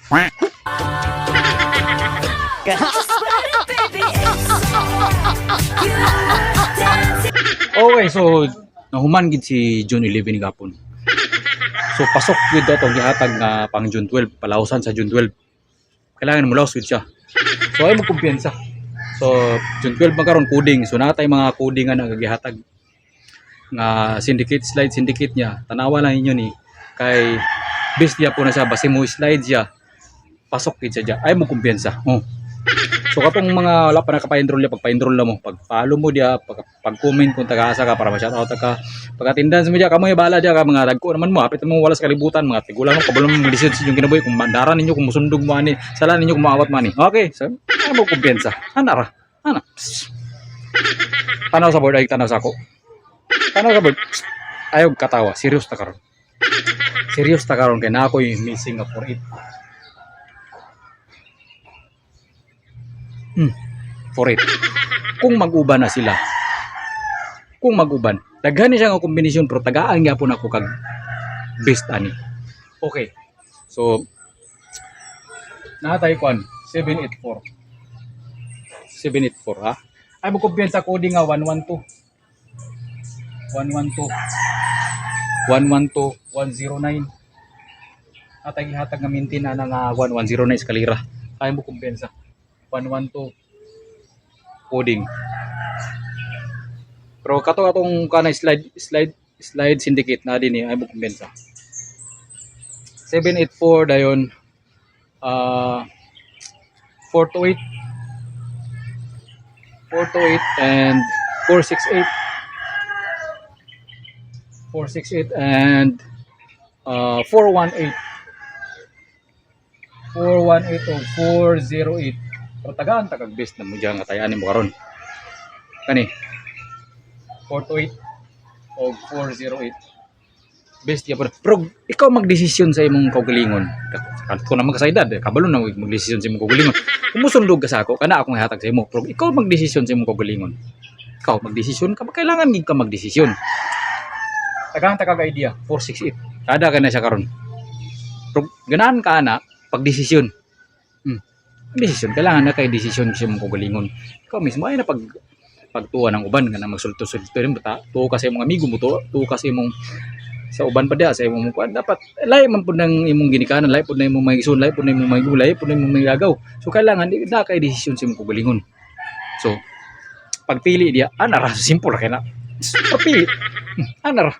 Okay, so nahuman gid si June 11 gapon. So pasok gid daw gihatag nga pang June 12, palawsan sa June 12. Kailangan mo lawas gid siya. So ay mo kumpiyansa. So June 12 magkaron coding. So natay mga coding nga nagagihatag nga slide syndicate niya. Tanawa lang ninyo ni kay base niya po na siya base mo slide siya. Pasok gid siya diya. Ay mo kumpiyansa. Oh. So kapag mga wala pa nakapa-enroll ya, pagpa-enroll na mo, pag-follow mo dia, pag-comment kung taga-asa ka para ma-shoutout ka. Pag-attendance mo dia, kamo bala dia ka mga dagko naman mo, apit mo wala sa kalibutan, mga tigulang mo kabalo mo decision yung kinabuhi kung mandaran ninyo kung musundog mo ani, sala ninyo kung maawat man ni. Okay, so ano mo kumpiyansa? Ana ra. Ana. Tanaw sa board ay tanaw sa ako. Tanaw sa board. Ayaw katawa, serious ta karon. Serious ta karon kay na ako'y missing of for it. For it. Kung mag-uban na sila. Kung mag-uban. Daghan ni siya nga kombinasyon pero tagaan nga po na ako kag best ani. Okay. So natay kwan 784. 784 ha. Ay mo kumpiyansa coding nga 112. 109. Natay gihatag nga maintain na nga 1109 eskalera. Ay mo kumpiyansa. 112 coding. Pero katong kanay slide syndicate na din ay mo kumpensa. 784 dayon 428 and 468 and 418 o 408. Pero tagaan tagag best na mo diyan nga tayanin mo karon. Kani 428 o 408. Best ya pero ikaw magdesisyon sa imong kaugalingon. Ko naman ka sa edad, kabalo na magdesisyon sa imong kaugalingon. Kung musundog ka sa ako, kana akong ihatag sa imo. Pero ikaw magdesisyon sa imong kaugalingon. Ikaw magdesisyon ka, kailangan gid ka magdesisyon. Tagaan tagag idea 468. Kada ka na siya karon. Pero ganahan ka ana pagdesisyon. Desisyon kailangan na kay desisyon kasi mong kugalingon. Ikaw mismo ay na pagtuwa ng uban nga na magsulto-sulto rin bata. Tuo kasi imong amigo mo tuo kasi imong sa uban pa dia sa imong kuan dapat lahi man pud nang imong ginikanan, lahi pud na imong maigsoon, lahi pud na imong maigulay, pud na imong maigagaw. So kailangan di na kay desisyon sa imong kugalingon. So pagpili dia ana ra simple ra kay na. Pagpili. Ana ra.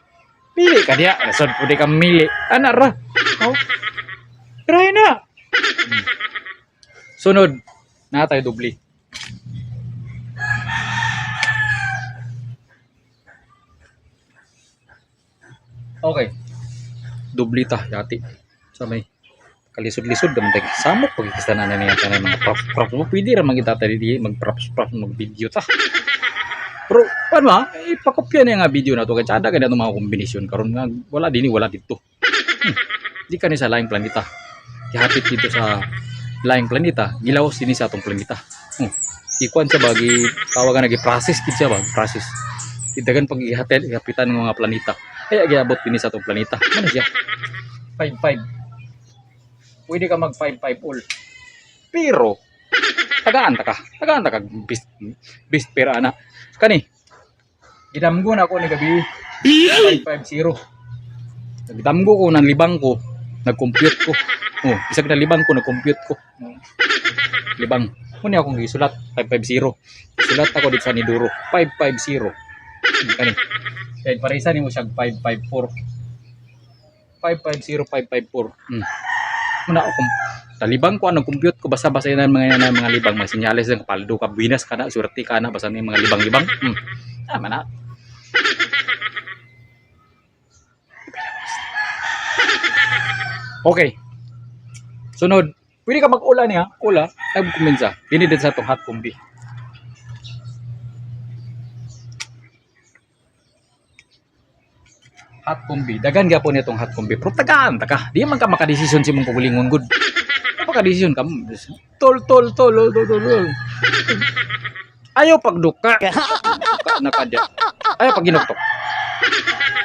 Pili ka dia, sad pud ka mamili. Ana ra. Oh. Try na. Sunod, natay dubli. Okay. Dubli ta yati. Sa may kalisod-lisod naman tayo. Samok pagkikista na niya tanay mga props. Pwede ra man kita tadi mag-props mag-video ta. Pero paano ha? Ipakopya niya nga video na to kay ada ka na itong mga kombinasyon karon nga wala dini wala dito. Di ka ni sa laing planeta. Ihapit dito sa laing planeta, gilawas din sa atong planeta. Ikuan sa bagi tawagan nagi process kit siya process. Idagan pag ihapitan ng mga planeta. Kaya giabot din sa atong planeta. Ano siya? 5-5. Pwede ka mag 5-5 all. Pero tagaan ta ka best pera ana. Kani. Gidamgo na ako ni gabi 550. Gidamgo ko nang libang ko, nag-compute ko. Isag na libang ko, nag-compute ko. Libang. Muna akong isulat, 550. Isulat ako dito sa Niduro, 550. Kani. Kaya parisa ni mo siya 554. 550, 554. Muna akong talibang ko, nag-compute ko, basta-basta yun mga libang, mga sinyales ng paldo ka, binas ka na, surti ka na, basta yung mga libang-libang. Tama na. Okay. Sunod, pwede ka mag-ula niya, ula, nag-kumensa. Pinidid sa itong hot combi. Hot combi, dagan ka po niya itong hot combi. Pero tagaan, taka. Di man ka makadesisyon si mong kugulingon good. Makadesisyon ka. Tol. Ayaw pagduka. Nakadya. Ayaw pag ginuktok.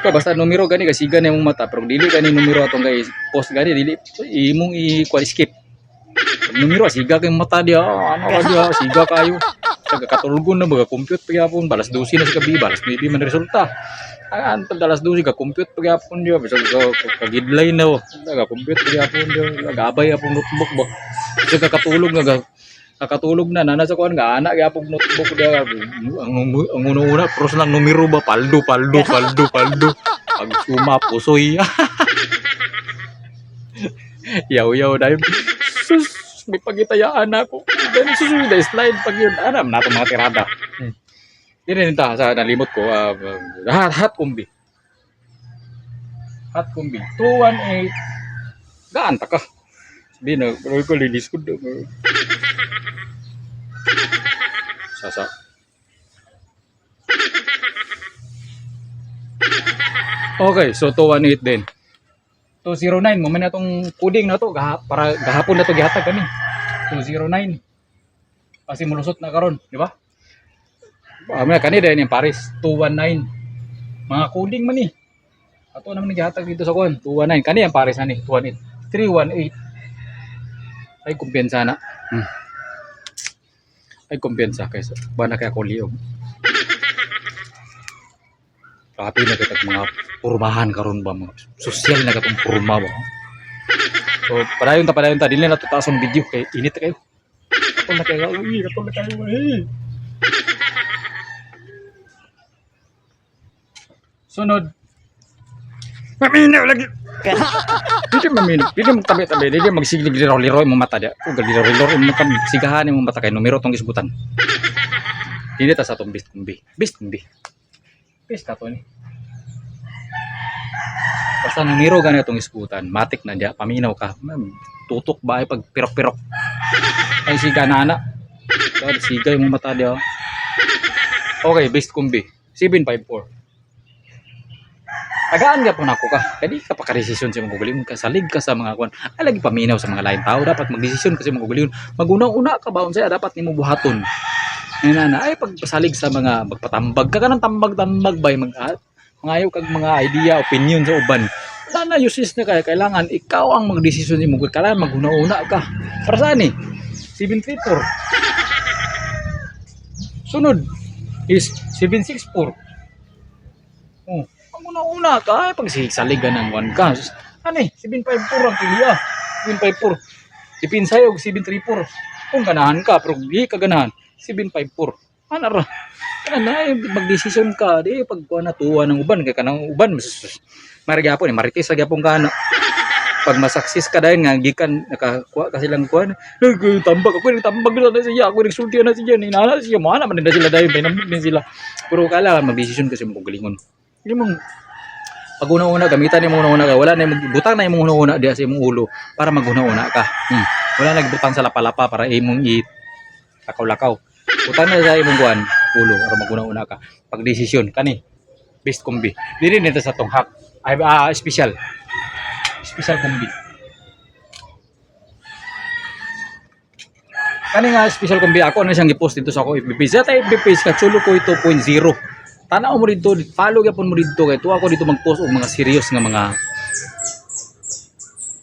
Basta numero gani kasiga na imong mata pero dili gani numero atong guys post gani dili imong i-skip Numero siga kay mata dia, ano ka dia, siga kayo. Katulgon na baga compute pagyapon, balas 12 na sa gabi, balas 9 man resulta. Antod alas 12 ka compute pagyapon dia, bisag kagidlay na, ga compute pagyapon dia, gabay apong notebook ba. Bisag kakatulog nga kakatulog na nana sa kuan nga anak gyapon notebook dia. Ang una-una pros lang numero ba, paldo. Pag suma pusoy. Yaw dahil sus may pagitayaan ako. Dahil susunod na slide pag yun. Alam na itong mga tirada. Hindi ta sa nalimot ko. Hot kumbi. 218. Gaan ta ka. Sabi na, ko lilis ko. Sasa. Okay, so 218 din. 209 mo man atong coding na to para gahapon na to gihatag kani 209 kasi mulusot na karon di ba amay kani din yung Paris 219 mga coding man ni ato naman gihatag dito sa kuan 219 kani ang Paris ani 218 318 ay kumpiyansa na ay kumpiyansa kaysa bana kay ako liog Grabe na katag mga purmahan karon ba mga sosyal na katong purma ba. So padayon ta dili na to taas ang video kay init kayo. Katong na kayo, Sunod. Maminaw lagi. Dili maminaw, dili magtabi-tabi, dili magsiglig liro-liro mo mata dia. Kung liro-liro mo kam sigahan mo mata kay numero tong isbutan. Dili ta sa tong best kumbi. Pista to ni. Basta numero gani itong iskutan, matik na dia, paminaw ka. Tutok ba ay pag pirok-pirok. Ay siga na anak. Siga yung mata dia. Okay, best kumbi. 754. Tagaan ka po na ako ka. Kadi ka pa ka-desisyon sa mga guguliyon. Kasalig ka sa mga kuwan. Ay lagi paminaw sa mga lain tao. Dapat mag-desisyon kasi mga guguliyon. Mag-una-una ka ba? Unsaya dapat ni mo buhaton. Ay pagpasalig sa mga magpatambag ka ng tambag bay mangayo kag mga idea opinion sa uban wala na useless na kailangan ikaw ang magdesisyon nimo kailangan maguna-una ka para saan 734 sunod is 764 maguna-una ka ay pagsaligan ng 1 ka 754 ang kiliya 754 ipinsayo og 734 kung ganahan ka pero di ka ganahan 754. Ana ra. Kana magdesisyon ka di pag kuha na tuwa ng uban kay kanang uban marigyapon marites sa gyapon kana. Pag masaksis ka dayon nga gikan nakakuha ka silang kuha. Tambag ako tambag na siya ako nagsulti na siya ni nana siya mo ana man na sila dayon pinamig din sila. Pero kailangan magdesisyon kasi mo galingon. Hindi mo pag una-una gamitan mo una-una ka wala na butang na imong una-una diha sa imong ulo para maguna-una ka. Wala nagbutang sa lapa-lapa para imong lakaw-lakaw. Utang na sa imong kuan ulo para maguna-una ka pagdesisyon kani best kombi dili nito sa tong hack ay special kombi kani nga special kombi ako na siyang gi-post dito sa ako FB page sa FB page ka chulo ko 2.0 tanaw mo dito follow gyapon mo dito kay tuwa ko dito mag-post og mga serious nga mga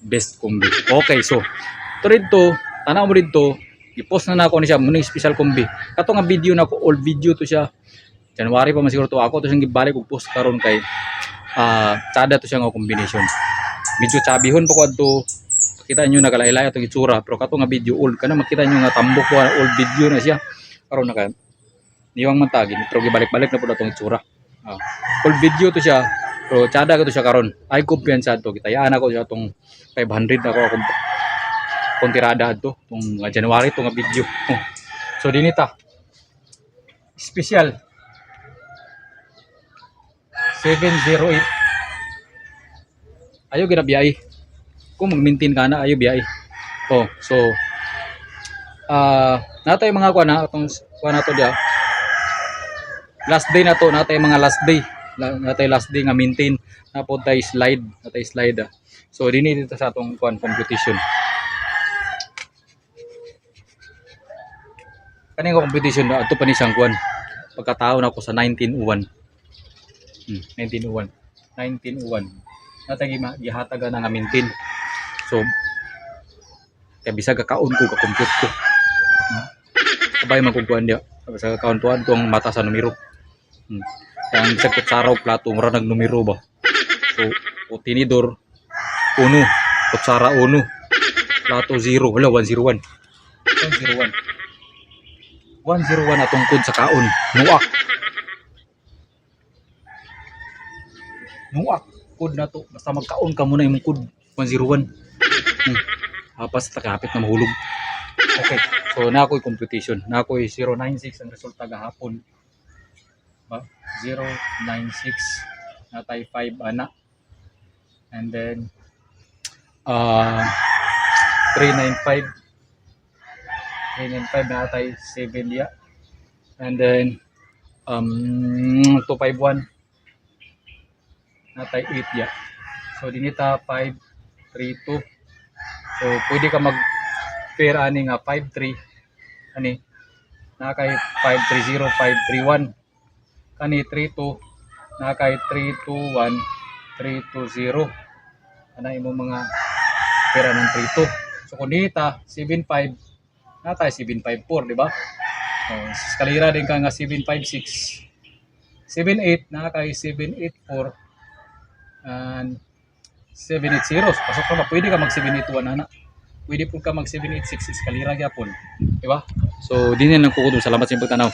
best kombi okay so to dito tanaw mo dito i-post na ako ni siya muna special kombi kato nga video na ko old video to siya January pa man siguro to ako to siyang gibalik og post karon kay tsada to siya nga combination medyo chabihon pa ko adto kita niyo nagalaylay atong itsura pero kato nga video old kana makita niyo nga tambok ko old video na siya karon naka niwang man tagin pero gibalik-balik na pud atong itsura old video to siya pero tsada ko to siya karon ay kumpiyansa to kitayaan ako siya tong 500 ako kung tirada to tong January to nga video so dinita special 708 ayo ginabiyay kung mag-maintain ka na ayo biyay so natay mga kuan na atong kuan nato dia last day na to natay mga last day nga maintain napod tay slide so dinita sa atong kuan competition kaning competition na ato pa ni siyang kuan pagkataon ako sa 1901 natay gihatagan nga maintain so Kaya bisag kakaon ko ka-compute ko. Sabay magkukuhan dia. Sa kakauntuan ko ang mata sa numero. Kaya ang bisag kutsara o plato mura nag numero ba. So o tinidor 1, kutsara 1, plato 0, wala 101. 101. 101 atong kod sa kaon. Nuak kod na to. Basta magkaon ka muna imong kod 101. Hapas takapit na mahulog. Okay. So na ako'y computation. Na ako'y 096 ang resulta gahapon. Ba? 096 natay 5 ana. And then 395 natay 7 dia. And then 251 natay 8 dia. So dinita 532. So pwede ka mag pair ani nga 53 ani na kay 530 531 kani 32 na kay 321 320 ana imong mga pera ng 32. So kung dita 75 na tayo 754 di ba? Eskalera din ka nga 756 78 na kay 784 and 780. Pasok ka ba? Pwede ka mag 781 ana. Pwede po ka mag 786 eskalera gyapon. Di ba? So, din yan lang kukudo. Salamat sa inyong pagtanaw.